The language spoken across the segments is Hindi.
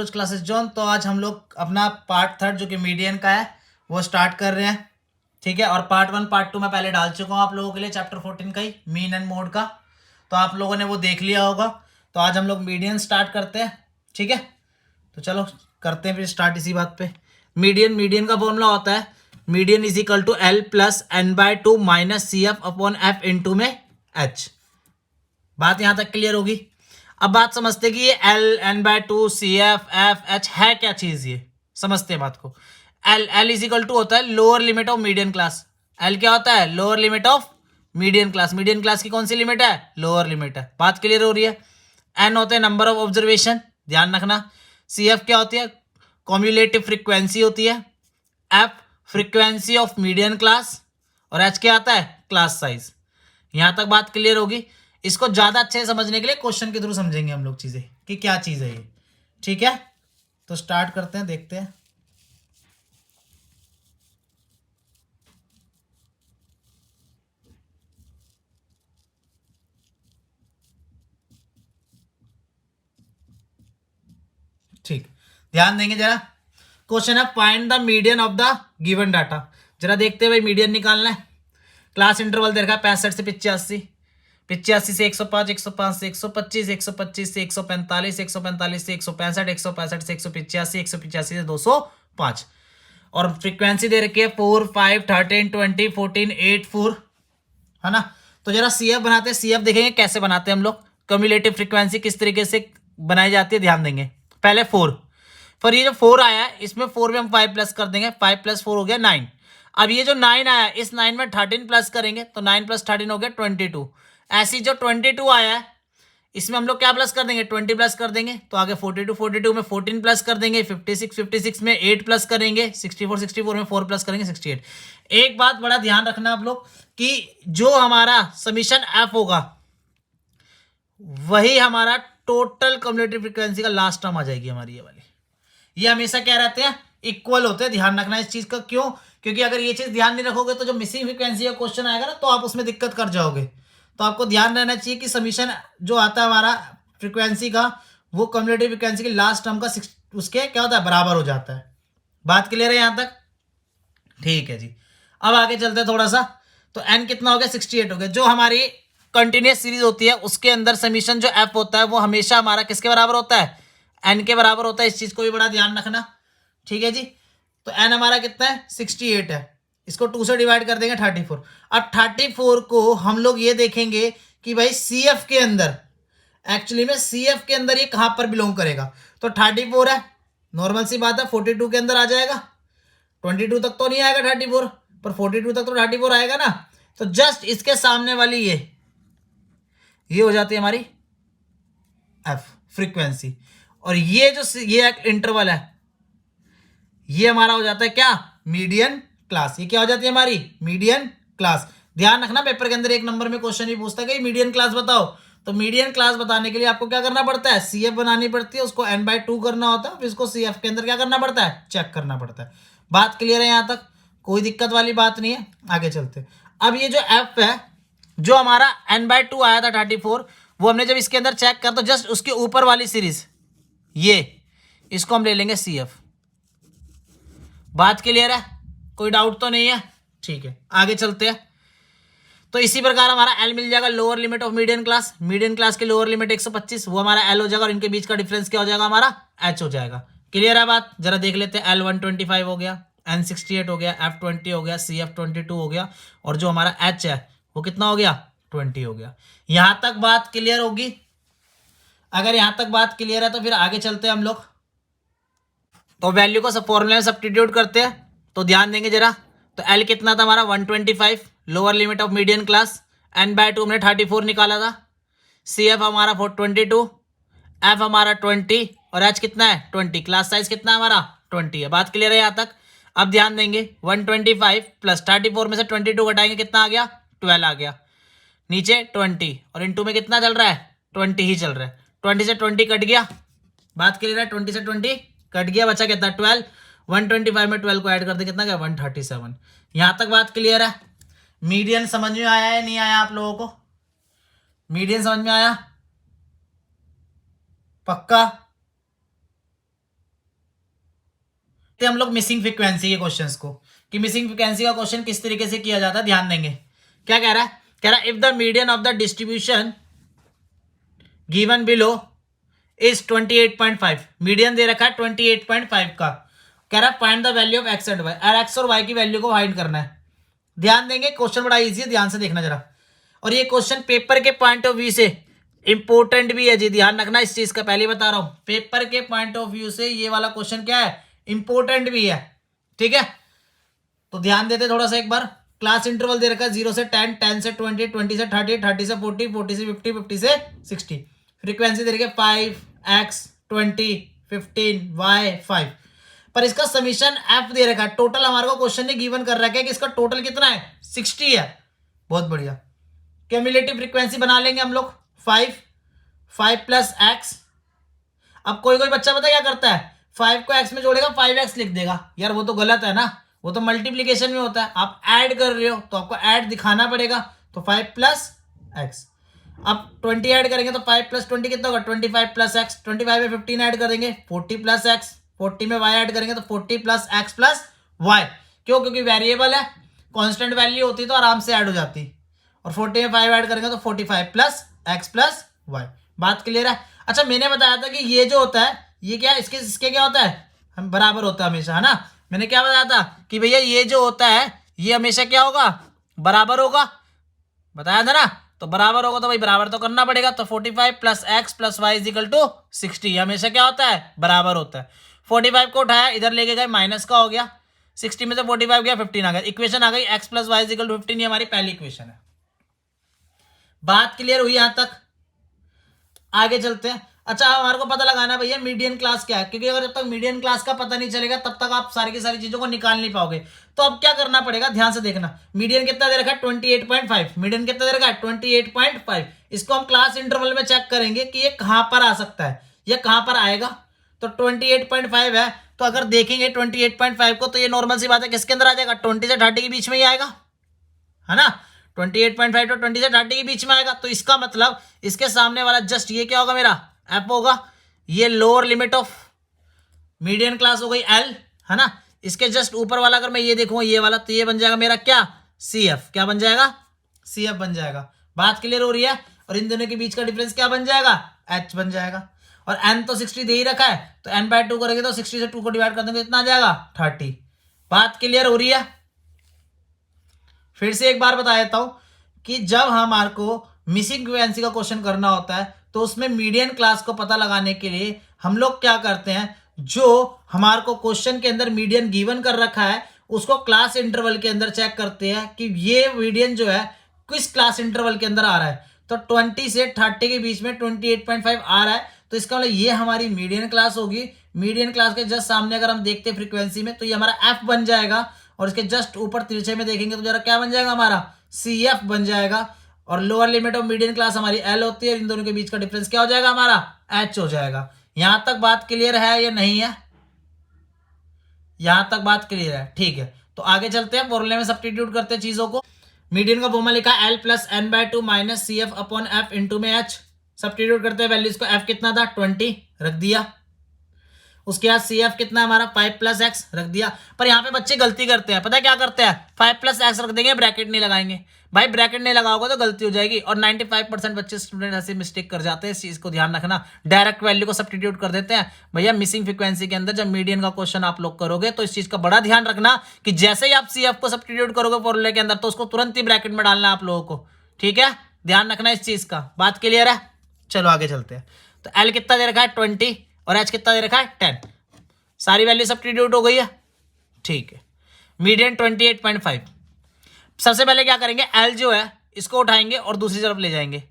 Language classes zone. तो आज हम लोग अपना पार्ट 3 जो कि मीडियन का है वो स्टार्ट कर रहे हैं, ठीक है। और पार्ट 1 पार्ट 2 मैं पहले डाल चुका हूँ आप लोगों के लिए, चैप्टर 14 का ही मीन एंड मोड का, तो आप लोगों ने वो देख लिया होगा। तो आज हम लोग मीडियन स्टार्ट करते हैं, ठीक है। तो चलो करते हैं फिर स्टार्ट इसी बात पे। मीडियन का फॉर्मूला होता है median is equal to L plus N/2 minus CF upon F into में H। बात यहां तक क्लियर होगी। अब बात समझते कि ये L/N/2 CF/F/H है क्या चीज, ये समझते हैं बात को। L इज इक्वल टू होता है lower limit of median class. L क्या होता है? Lower limit of median class. Median class की कौन सी लिमिट है? लोअर लिमिट है। बात क्लियर हो रही है। N होते हैं नंबर ऑफ ऑब्जर्वेशन, ध्यान रखना। CF क्या होती है? कॉम्युलेटिव फ्रीक्वेंसी होती है। F frequency of median class. और H क्या आता है? Class size. यहां तक बात क्लियर होगी। इसको ज्यादा अच्छे से समझने के लिए क्वेश्चन के थ्रू समझेंगे हम लोग चीजें कि क्या चीज है ये, ठीक है। तो स्टार्ट करते हैं, देखते हैं। ठीक, ध्यान देंगे जरा। क्वेश्चन है find the median of the given data. जरा देखते हैं भाई, मीडियन निकालना है। क्लास इंटरवल दे रखा है 65 से 85, 85 से 105, 105 से 125, 125 से 145, 145 से 165, 165 से 185, 185 से 205। और फ्रीक्वेंसी दे रखी है 4, 5, 13, 20, 14, 8, 4, है ना। तो जरा CF बनाते हैं। CF देखेंगे कैसे बनाते हैं हम लोग। कम्युलेटिव फ्रीक्वेंसी किस तरीके से बनाई जाती है, ध्यान देंगे। पहले 4, फिर ये जो 4 आया है इसमें 4 में हम 5 प्लस कर देंगे, 5 प्लस 4 हो गया 9। अब ये जो 9 आया है इस 9 में 13 प्लस करेंगे तो 9 प्लस 13 हो गया 22। ऐसी जो 22 आया है इसमें हम लोग क्या प्लस कर देंगे? 20 प्लस कर देंगे। तो आगे 42, 42 में 14 प्लस कर देंगे, 56, 56 में 8 प्लस करेंगे, 64, 64 में 4 प्लस करेंगे, 68। एक बात बड़ा ध्यान रखना आप लोग कि जो हमारा समीशन F होगा वही हमारा टोटल कम्युलेटिव फ्रीक्वेंसी का लास्ट टर्म आ जाएगी हमारी ये वाली। ये हमेशा क्या रहते हैं? इक्वल होते हैं। ध्यान रखना इस चीज का। क्यों? क्योंकि अगर ये चीज ध्यान नहीं रखोगे तो जो मिसिंग फ्रीक्वेंसी का क्वेश्चन आएगा ना तो आप उसमें दिक्कत कर जाओगे। तो आपको ध्यान रहना चाहिए कि समीशन जो आता है हमारा फ्रीक्वेंसी का वो कम्युलेटिव फ्रीक्वेंसी के लास्ट टर्म का उसके क्या होता है? बराबर हो जाता है। बात क्लियर है यहां तक? ठीक है जी। अब आगे चलते हैं थोड़ा सा। तो n कितना हो गया? 68 हो गया। जो हमारी कंटिन्यूस सीरीज होती है उसके अंदर समीशन जो f होता है वो हमेशा हमारा किसके बराबर होता है? n के बराबर होता है। इस चीज को भी बड़ा ध्यान रखना, ठीक है जी। तो n हमारा कितना है? 68 है। इसको 2 से डिवाइड कर देंगे 34। अब 34 को हम लोग ये देखेंगे कि भाई CF के अंदर, एक्चुअली में CF के अंदर ये कहां पर बिलोंग करेगा। तो 34 है, नॉर्मल सी बात है 42 के अंदर आ जाएगा। 22 तक तो नहीं आएगा 34, पर 42 तक तो 34 आएगा ना। तो जस्ट इसके सामने वाली ये हो जाती है हमारी F फ्रीक्वेंसी। और ये जो ये इंटरवल है ये हमारा हो जाता है क्या? Median class. ये क्या हो जाती है हमारी? Median class. ध्यान रखना पेपर के अंदर एक नंबर में क्वेश्चन ही पूछता है कि मीडियन क्लास बताओ। तो मीडियन क्लास बताने के लिए आपको क्या करना पड़ता है? CF बनानी पड़ती है, उसको N/2 करना होता है, फिर इसको CF के अंदर क्या करना पड़ता है? चेक करना पड़ता है। बात क्लियर है यहां तक? कोई दिक्कत वाली बात नहीं है। आगे चलते। अब ये जो F है जो हमारा N/2 आया था 34, वो हमने जब इसके अंदर चेक कर तो जस्ट उसके ऊपर वाली सीरीज ये इसको हम ले लेंगे CF। बात क्लियर है? कोई डाउट तो नहीं है? ठीक है, आगे चलते हैं। तो इसी प्रकार हमारा L मिल जाएगा lower limit of median class. Median class की लोअर लिमिट 125, वो हमारा L हो जाएगा और इनके बीच का डिफरेंस क्या हो जाएगा? हमारा H हो जाएगा। क्लियर है बात? जरा देख लेते हैं। L 125 हो गया, N 68 हो गया, F 20 हो गया, CF 22 हो गया, और जो हमारा H है वो कितना हो गया? 20 हो गया। यहां तक बात क्लियर होगी? अगर यहां तक बात क्लियर है तो फिर आगे चलते हैं हम लोग। तो वैल्यू को सब फॉर्मूले में सब्स्टिट्यूट करते हैं। तो ध्यान देंगे जरा। तो L कितना था हमारा? 125 lower limit of median class. N/2 हमने 34 निकाला था। CF हमारा 22, F हमारा 20 और H कितना है? 20। क्लास साइज कितना है हमारा? 20 है। बात क्लियर है यहाँ तक? अब ध्यान देंगे 125 प्लस 34 में से 22 घटाएंगे, कितना आ गया? 12 आ गया। नीचे 20 और इनटू में कितना चल रहा है? 20 ही चल रहा है। 20 से 20 कट गया। बात क्लियर है? 20 से 20 कट गया, बचा कितना? 12। 125 में 12 को ऐड कर दे, कितना गया? 137। यहां तक बात क्लियर है? मीडियन समझ में आया है नहीं आया आप लोगों को? मीडियन समझ में आया? पक्का? हम लोग मिसिंग फ्रीक्वेंसी के क्वेश्चंस को, कि मिसिंग फ्रीक्वेंसी का क्वेश्चन किस तरीके से किया जाता है, ध्यान देंगे। क्या कह रहा है, कह रहा है if the median of the distribution given below is 28.5, median दे रखा है 28.5 का, कह रहा है find the value of X and Y, और एक्स और वाई की वैल्यू को फाइंड करना है। ध्यान देंगे, क्वेश्चन बड़ा इजी है, ध्यान से देखना जरा। और ये क्वेश्चन पेपर के पॉइंट ऑफ व्यू से इंपॉर्टेंट भी है जी, ध्यान रखना इस चीज का, पहले बता रहा हूं, पेपर के पॉइंट ऑफ व्यू से ये वाला क्वेश्चन क्या है, इंपॉर्टेंट भी है, ठीक है। तो ध्यान देते थोड़ा सा एक बार। क्लास इंटरवल दे रखा है 0 से 10, 10 से 20, 20 से 30, 30 से 40, 40 से 50, 50 से 60। फ्रीक्वेंसी दे रखी है 5x 20 15 y 5। पर इसका समीशन f दे रखा है, टोटल हमारे को क्वेश्चन ने गिवन कर रखा है कि इसका टोटल कितना है, 60 है। बहुत बढ़िया, क्यूमुलेटिव फ्रीक्वेंसी बना लेंगे हम लोग 5 प्लस x। अब कोई बच्चा पता क्या करता है, 5 को x में जोड़ेगा 5x लिख देगा, यार वो तो गलत है ना, वो तो मल्टीप्लीकेशन में होता है, आप ऐड कर रहे हो तो आपको ऐड दिखाना पड़ेगा। तो 5 प्लस x, अब 20 ऐड करेंगे तो 5 प्लस 20 कितना होगा, 25 प्लस x, 25 में 15 ऐड करेंगे 40 प्लस x, 40 में y ऐड करेंगे तो 40 प्लस x प्लस y। क्यों, क्योंकि वेरिएबल है, कांस्टेंट वैल्यू होती तो आराम से ऐड हो जाती। और 40 में 5 ऐड करेंगे तो 45 प्लस x प्लस y। बात क्लियर है। अच्छा, मैंने बताया था कि ये जो होता है, ये क्या इसके क्या होता है, हम बराबर होता है हमेशा, है ना। मैंने क्या बताया था कि भैया ये जो होता है ये हमेशा क्या होगा, बराबर होगा, बताया था ना। तो बराबर होगा तो भाई बराबर तो करना पड़ेगा। तो 45 plus x plus y is equal to 60, हमेशा क्या होता है, बराबर होता है। 45 को उठाया इधर लेके गए, माइनस का हो गया, 60 में से 45 गया 15 आ गया, इक्वेशन आ गई x plus y is equal to 15। ये हमारी पहली इक्वेशन है। बात क्लियर हुई यहां तक, आगे चलते हैं। अच्छा, हमारे को पता लगाना भैया मीडियन क्लास क्या है, क्योंकि अगर जब तक मीडियन क्लास का पता नहीं चलेगा तब तक आप सारी की सारी चीजों को निकाल नहीं पाओगे। तो अब क्या करना पड़ेगा, ध्यान से देखना। मीडियन कितना दे रखा है 28.5, मीडियन कितना दे रखा है 28.5। इसको हम क्लास इंटरवल में चेक करेंगे कि ये कहां पर आ सकता है, ये कहां पर आएगा। तो 28.5 है, तो अगर देखेंगे 28.5 को तो ये नॉर्मल सी बात है किसके अंदर आ जाएगा, 20 से 30 के बीच में ही आएगा, है ना। 28.5 तो 20 से 30 के बीच में आएगा। तो इसका मतलब इसके सामने वाला जस्ट ये क्या होगा, मेरा एफ होगा। ये lower limit of median class हो गई एल, है ना। इसके जस्ट ऊपर वाला अगर मैं ये देखूं ये वाला, तो ये बन जाएगा मेरा क्या, सी एफ। क्या बन जाएगा, सी एफ बन जाएगा। बात क्लियर हो रही है। और इन दोनों के बीच का डिफरेंस क्या बन जाएगा, एच बन जाएगा। और एन तो 60 दे ही रखा है, तो एन बाय 2 करेंगे तो 60 से 2 को डिवाइड कर देंगे, इतना आ जाएगा 30। बात क्लियर हो रही है। फिर से एक बार बता देता हूं कि जब हमारे को मिसिंग फ्रीक्वेंसी का क्वेश्चन करना होता है तो उसमें मीडियन क्लास को पता लगाने के लिए हम लोग क्या करते हैं, जो हमारे को क्वेश्चन के अंदर मीडियन गिवन कर रखा है उसको क्लास इंटरवल के अंदर चेक करते हैं कि ये मीडियन जो है किस क्लास इंटरवल के अंदर आ रहा है। तो 20 से 30 के बीच में 28.5 आ रहा है, तो इसका मतलब ये हमारी मीडियन क्लास होगी। मीडियन क्लास के जस्ट सामने अगर हम देखते हैं फ्रीक्वेंसी में, तो ये हमारा एफ बन जाएगा। और इसके जस्ट ऊपर तिरछे में देखेंगे तो जरा क्या बन जाएगा, हमारा सी एफ बन जाएगा। और lower limit of median class हमारी एल होती है, इन दोनों के बीच का डिफरेंस क्या हो जाएगा, हमारा एच हो जाएगा। यहां तक बात क्लियर है या नहीं है, यहां तक बात क्लियर है, ठीक है। तो आगे चलते हैं, फॉर्मूले में सब्स्टिट्यूट करते हैं चीजों को। मीडियन का फॉर्मूला लिखा L plus N by 2 minus C F upon F into में एच। सब्स्टिट्यूट करते हैं वैल्यूज को, एफ कितना था 20 रख दिया, उसके बाद सी एफ कितना हमारा 5 प्लस एक्स रख दिया। पर यहाँ पे बच्चे गलती करते हैं, पता है क्या करते हैं, 5 प्लस एक्स रख देंगे, ब्रैकेट नहीं लगाएंगे। भाई ब्रैकेट नहीं लगाओगे तो गलती हो जाएगी। और 95% बच्चे स्टूडेंट ऐसे मिस्टेक कर जाते हैं, इस चीज को ध्यान रखना। डायरेक्ट वैल्यू को सब्स्टिट्यूट कर देते हैं। भैया मिसिंग फ्रीक्वेंसी के अंदर जब मीडियन का क्वेश्चन आप लोग करोगे तो इस चीज का बड़ा ध्यान रखना कि जैसे ही आप सी एफ को सब्स्टिट्यूट करोगे फॉर्मूले के अंदर, तो उसको तुरंत ही ब्रैकेट में डालना आप लोगों को, ठीक है। ध्यान रखना इस चीज का। बात क्लियर है, चलो आगे चलते हैं। तो एल कितना दे रखा है 20 और एच कितना दे रखा है 10। सारी वैल्यू सब्स्टिट्यूट हो गई है, ठीक है। मीडियन 28.5। सबसे पहले क्या करेंगे, एल जो है इसको उठाएंगे और दूसरी तरफ ले जाएंगे,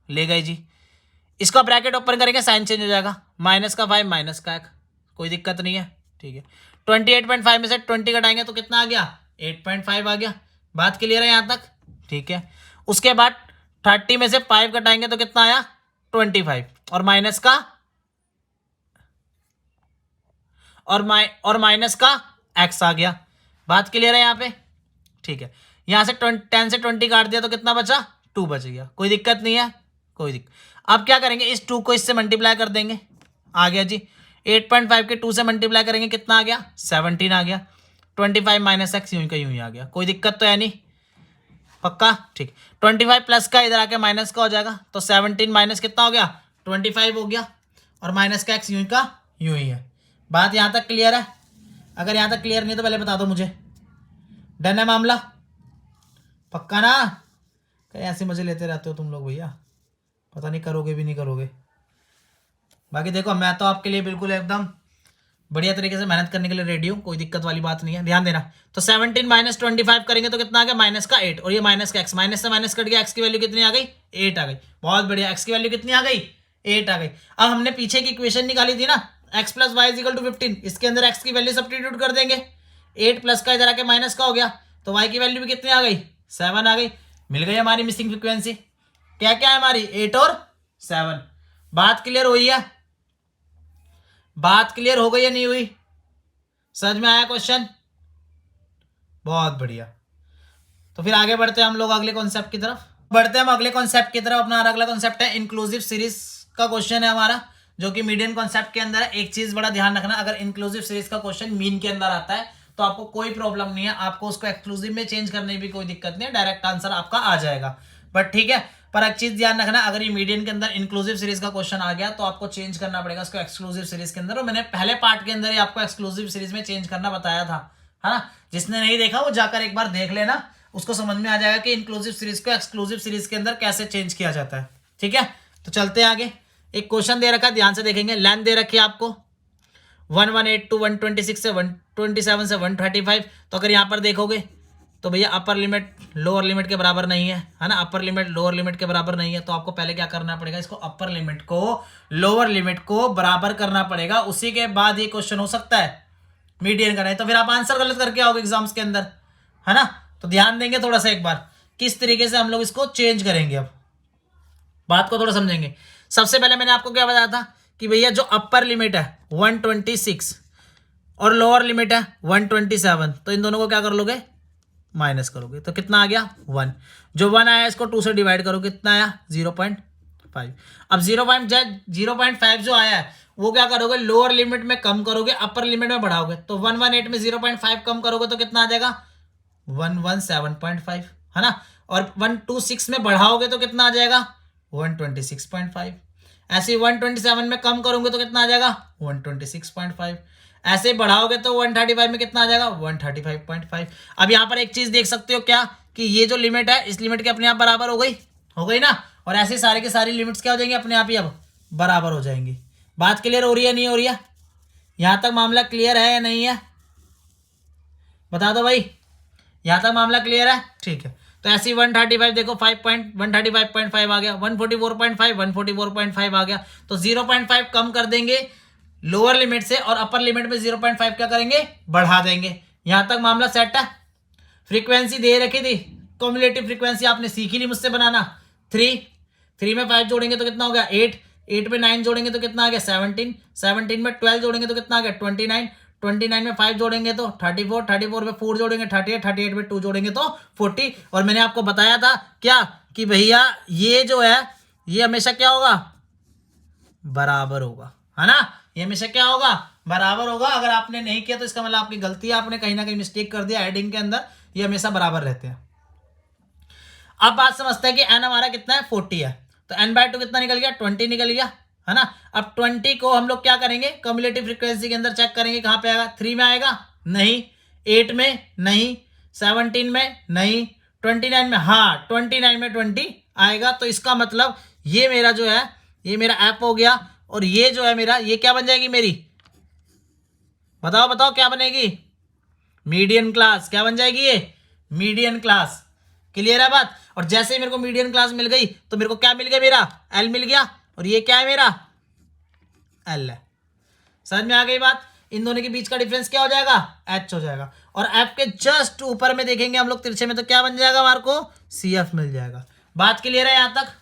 ले गए जी। इसका ब्रैकेट ओपन करेंगे, साइन चेंज हो जाएगा, माइनस का 5 माइनस का 1, कोई दिक्कत नहीं है, ठीक है। 28.5 में से 20 घटाएंगे तो कितना आ गया 8.5 आ गया। बात क्लियर है यहां तक, ठीक है। उसके बाद 30 में से 5 घटाएंगे तो कितना आया 25 और माइनस का और माइनस का x आ गया। बात क्लियर है यहाँ पे, ठीक है। यहां से 10 से 20 काट दिया तो कितना बचा 2 बच गया, कोई दिक्कत नहीं है, कोई दिक्कत। अब क्या करेंगे, इस 2 को इससे मल्टीप्लाई कर देंगे, आ गया जी। 8.5 के 2 से मल्टीप्लाई करेंगे कितना आ गया 17 आ गया। 25 माइनस एक्स यूं का यूं ही आ गया, कोई दिक्कत तो है नहीं, पक्का ठीक। 25 प्लस का इधर आके माइनस का हो जाएगा, तो 17 माइनस कितना हो गया 25 हो गया, और माइनस का एक्स यूं का यूं ही है। बात यहाँ तक क्लियर है? अगर यहाँ तक क्लियर नहीं तो पहले बता दो मुझे। डन है मामला, पक्का ना? कहीं ऐसे मजे लेते रहते हो तुम लोग भैया, पता नहीं करोगे भी नहीं करोगे। बाकी देखो मैं तो आपके लिए बिल्कुल एकदम बढ़िया तरीके से मेहनत करने के लिए रेडी हूँ, कोई दिक्कत वाली बात नहीं है, ध्यान देना। तो 17 माइनस 25 करेंगे तो कितना आ गया माइनस का 8, और ये माइनस का एक्स, माइनस से माइनस कट गया, एक्स की वैल्यू कितनी आ गई 8 आ गई। बहुत बढ़िया, एक्स की वैल्यू कितनी आ गई 8 आ गई। अब हमने पीछे की इक्वेशन निकाली थी ना x plus y is equal to 15, इसके अंदर x की वैल्यू सब्स्टिट्यूट कर देंगे। 8 प्लस का इधर आके माइनस का हो गया, तो y की वैल्यू भी कितनी आ गई 7 आ गई। मिल गई हमारी मिसिंग फ्रीक्वेंसी। क्या क्या है हमारी 8 और 7। बात क्लियर हुई है? बात क्लियर हो गई या नहीं हुई? समझ में आया क्वेश्चन? बहुत बढ़िया। तो फिर आगे बढ़ते हैं हम लोग अगले कॉन्सेप्ट की तरफ। अपना अगला कॉन्सेप्ट है इंक्लूसिव सीरीज का क्वेश्चन है हमारा, जो कि मीडियन कॉन्सेप्ट के अंदर है। एक चीज बड़ा ध्यान रखना, अगर इंक्लूसिव सीरीज का क्वेश्चन मीन के अंदर आता है तो आपको कोई प्रॉब्लम नहीं है, आपको उसको एक्सक्लूसिव में चेंज करने की भी कोई दिक्कत नहीं है, डायरेक्ट आंसर आपका आ जाएगा। बट ठीक है, पर एक चीज ध्यान रखना, अगर ये मीडियन के अंदर इंक्लूसिव सीरीज का क्वेश्चन आ गया तो आपको चेंज करना पड़ेगा उसको एक्सक्लूसिव सीरीज के अंदर। और मैंने पहले पार्ट के अंदर ही आपको एक्सक्लूसिव सीरीज में चेंज करना बताया था, है ना? जिसने नहीं देखा वो जाकर एक बार देख लेना, उसको समझ में आ जाएगा कि इंक्लूसिव सीरीज को एक्सक्लूसिव सीरीज के अंदर कैसे चेंज किया जाता है। ठीक है, तो चलते हैं आगे। एक क्वेश्चन दे रखा है, ध्यान से देखेंगे। लेंथ दे रखी है आपको 118 टू 126 से 127 से 135। तो अगर यहाँ पर देखोगे तो भैया अपर लिमिट लोअर लिमिट के बराबर नहीं है ना? अपर लिमिट लोअर लिमिट के बराबर नहीं है, तो आपको पहले क्या करना पड़ेगा, इसको अपर लिमिट को लोअर लिमिट को बराबर करना पड़ेगा, उसी के बाद ये क्वेश्चन हो सकता है मीडियन का। नहीं तो फिर आप आंसर गलत करके आओगे एग्जाम्स के अंदर, है ना? तो ध्यान देंगे थोड़ा सा एक बार किस तरीके से हम लोग इसको चेंज करेंगे। अब बात को थोड़ा समझेंगे। सबसे पहले मैंने आपको क्या बताया था कि भैया जो अपर लिमिट है 126 और लोअर लिमिट है 127, तो इन दोनों को क्या कर लोगे माइनस करोगे, तो कितना आ गया 1। जो 1 आया इसको 2 से डिवाइड करो, कितना आया 0.5। अब 0.5 जो आया है वो क्या करोगे लोअर लिमिट में कम करोगे, अपर लिमिट में बढ़ाओगे। तो 118 में 0.5 कम करोगे तो कितना आ जाएगा 117.5, है ना? और 126 में बढ़ाओगे तो कितना आ जाएगा 126.5। ऐसे 127 में कम करोगे तो कितना आ जाएगा 126.5। ऐसे बढ़ाओगे तो 135 में कितना आ जाएगा 135.5। अब यहाँ पर एक चीज देख सकते हो क्या कि ये जो लिमिट है इस लिमिट के अपने आप बराबर हो गई ना? और ऐसे सारे के सारी लिमिट्स क्या हो जाएंगी अपने आप ही अब बराबर हो जाएंगी। बात क्लियर हो रही है नहीं हो रही है? यहाँ तक मामला क्लियर है या नहीं है? बता दो भाई, यहाँ तक मामला क्लियर है? ठीक है, तो ऐसे 135 देखो 135.5 आ गया, 144.5 144.5 आ गया। तो 0.5 कम कर देंगे लोअर लिमिट से और अपर लिमिट में 0.5 क्या करेंगे बढ़ा देंगे। यहां तक मामला सेट है। फ्रीक्वेंसी दे रखी थी, कम्युलेटिव फ्रीक्वेंसी आपने सीख ही ली मुझसे बनाना। 3 में 5 जोड़ेंगे तो कितना हो गया 8 में 9 जोड़ेंगे तो कितना आ गया 17 में 12 जोड़ेंगे तो कितना आ गया 29 में 5 जोड़ेंगे तो 34 में 4 जोड़ेंगे 38 में 2 जोड़ेंगे तो 40। और मैंने आपको बताया था क्या कि भैया ये जो है ये हमेशा क्या होगा बराबर होगा, है ना? ये हमेशा क्या होगा बराबर होगा। अगर आपने नहीं किया तो इसका मतलब आपकी गलती है, आपने कहीं ना कहीं मिस्टेक कर दिया एडिंग के अंदर, ये हमेशा बराबर रहते हैं। अब बात समझते हैं कि एन हमारा कितना है 40 है, तो n/2 कितना निकल गया 20 निकल गया, है ना? अब 20 को हम लोग क्या करेंगे कम्युलेटिव फ्रीक्वेंसी के अंदर चेक करेंगे, कहां पे आएगा 3 में आएगा नहीं, 8 में नहीं, 17 में नहीं, 29 में हाँ 29 में 20 आएगा। तो इसका मतलब ये मेरा जो है ये मेरा ऐप हो गया, और ये जो है मेरा ये क्या बन जाएगी मेरी, बताओ क्या बनेगी मीडियन क्लास। क्या बन जाएगी ये मीडियन क्लास। क्लियर है बात? और जैसे ही मेरे को मीडियन क्लास मिल गई तो मेरे को क्या मिल गया मेरा एल मिल गया, और ये क्या है मेरा एल है। समझ में आ गई बात? इन दोनों के बीच का डिफरेंस क्या हो जाएगा एच हो जाएगा। और एफ के जस्ट ऊपर में देखेंगे हम लोग तिरछे में तो क्या बन जाएगा हमारे को सी एफ मिल जाएगा। बात क्लियर है? यहां तक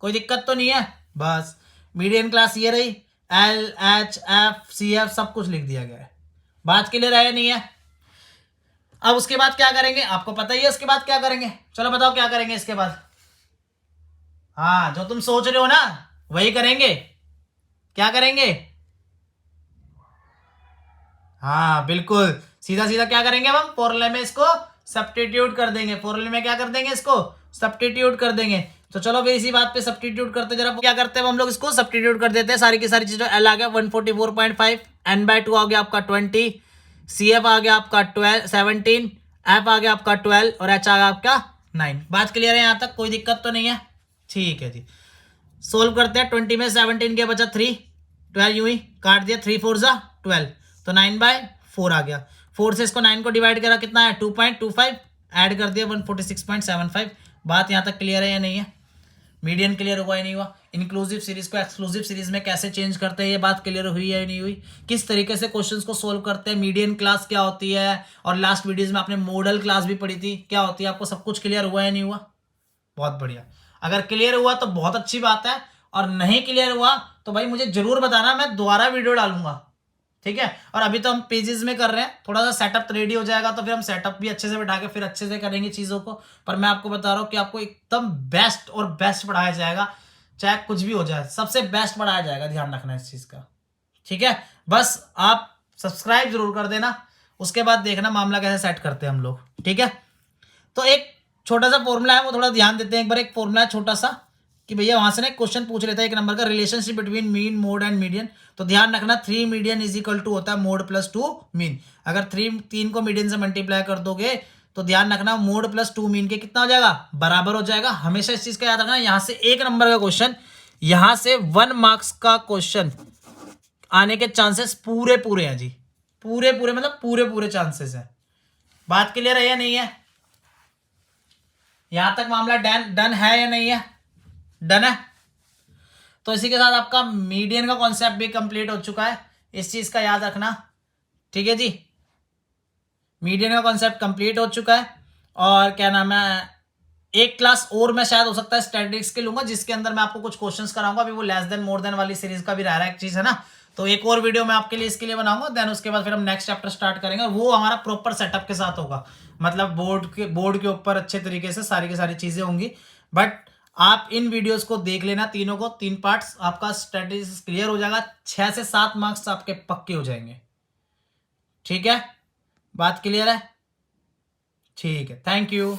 कोई दिक्कत तो नहीं है? बस मीडियन क्लास ये रही, L H F C F सब कुछ लिख दिया गया है। बात क्लियर है या नहीं है? अब उसके बाद क्या करेंगे आपको पता ही है, उसके बाद क्या करेंगे चलो बताओ क्या करेंगे इसके बाद। हाँ जो तुम सोच रहे हो ना वही करेंगे। क्या करेंगे हाँ बिल्कुल, सीधा सीधा क्या करेंगे अब हम फॉर्मूले में इसको सब्स्टिट्यूट कर देंगे, फॉर्मूले में क्या कर देंगे इसको सब्स्टिट्यूट कर देंगे। तो चलो फिर इसी बात पे सब्स्टिट्यूट करते जरा क्या करते हैं हम लोग इसको सब्स्टिट्यूट कर देते हैं सारी की सारी चीजें। एल आ गया 144.5, n/2 आ गया आपका 20, सी एफ आ गया आपका 17, एफ आ गया आपका 12 और एच आ गया आपका 9। बात क्लियर है यहाँ तक, कोई दिक्कत तो नहीं है? ठीक है जी, सोल्व करते हैं। 20 में 17 के बचा 3, 12 यूं ही काट दिया, 3 4 जा 12, तो 9/4 आ गया। 4 से इसको 9 को डिवाइड करा कितना है 2.25, ऐड कर दिया 146.75। बात यहाँ तक क्लियर है या नहीं है? मीडियन क्लियर हुआ या नहीं हुआ? इंक्लूसिव सीरीज को एक्सक्लूसिव सीरीज में कैसे चेंज करते हैं ये बात क्लियर हुई है या नहीं हुई? किस तरीके से क्वेश्चंस को सोल्व करते हैं, मीडियन क्लास क्या होती है, और लास्ट वीडियोज में आपने मॉडल क्लास भी पढ़ी थी क्या होती है, आपको सब कुछ क्लियर हुआ या नहीं हुआ? बहुत बढ़िया। अगर क्लियर हुआ तो बहुत अच्छी बात है, और नहीं क्लियर हुआ तो भाई मुझे जरूर बताना, मैं दोबारा वीडियो डालूंगा। ठीक है, और अभी तो हम पेजेस में कर रहे हैं, थोड़ा सा सेटअप रेडी हो जाएगा तो फिर हम सेटअप भी अच्छे से बैठा के फिर अच्छे से करेंगे चीज़ों को। पर मैं आपको बता रहा हूँ कि आपको एकदम बेस्ट और बेस्ट पढ़ाया जाएगा, चाहे कुछ भी हो जाए, सबसे बेस्ट पढ़ाया जाएगा, ध्यान रखना इस चीज़ का। ठीक है, बस आप सब्सक्राइब जरूर कर देना, उसके बाद देखना मामला कैसे सेट करते हैं हम लोग। ठीक है, तो एक छोटा सा फॉर्मूला है वो थोड़ा ध्यान देते हैं एक बार। एक फॉर्मूला है छोटा सा कि भैया वहां से ना क्वेश्चन पूछ लेता है 1 नंबर का, relationship between mean mode and median. तो ध्यान रखना 3 मीडियन इज इक्वल टू होता है मोड प्लस 2 मीन। अगर 3 को मीडियन से मल्टीप्लाई कर दोगे तो ध्यान रखना मोड प्लस 2 मीन के कितना हो जाएगा, बराबर हो जाएगा। हमेशा इस चीज का याद रखना, यहां से 1 नंबर का क्वेश्चन, यहां से 1 मार्क्स का क्वेश्चन आने के चांसेस पूरे पूरे हैं जी, पूरे पूरे मतलब पूरे पूरे चांसेस है। बात क्लियर है या नहीं है? यहां तक मामला डन है या नहीं है? डन है। तो इसी के साथ आपका मीडियन का कॉन्सेप्ट भी कंप्लीट हो चुका है, इस चीज का याद रखना। ठीक है जी, मीडियन का कॉन्सेप्ट कंप्लीट हो चुका है। और क्या नाम है, एक क्लास और मैं शायद हो सकता है स्टैटिस्टिक्स के लूंगा, जिसके अंदर मैं आपको कुछ क्वेश्चंस कराऊंगा। अभी वो लेस देन मोर देन वाली सीरीज का भी रह रहा है एक चीज है ना, तो एक और वीडियो मैं आपके लिए इसके लिए बनाऊंगा। देन उसके बाद फिर हम नेक्स्ट चैप्टर स्टार्ट करेंगे, वो हमारा प्रॉपर सेटअप के साथ होगा, मतलब बोर्ड के ऊपर अच्छे तरीके से सारी की सारी चीजें होंगी। बट आप इन वीडियोस को देख लेना, तीनों को 3 पार्ट्स, आपका स्टैटिस्टिक्स क्लियर हो जाएगा, 6 से 7 मार्क्स आपके पक्के हो जाएंगे। ठीक है, बात क्लियर है? ठीक है, थैंक यू।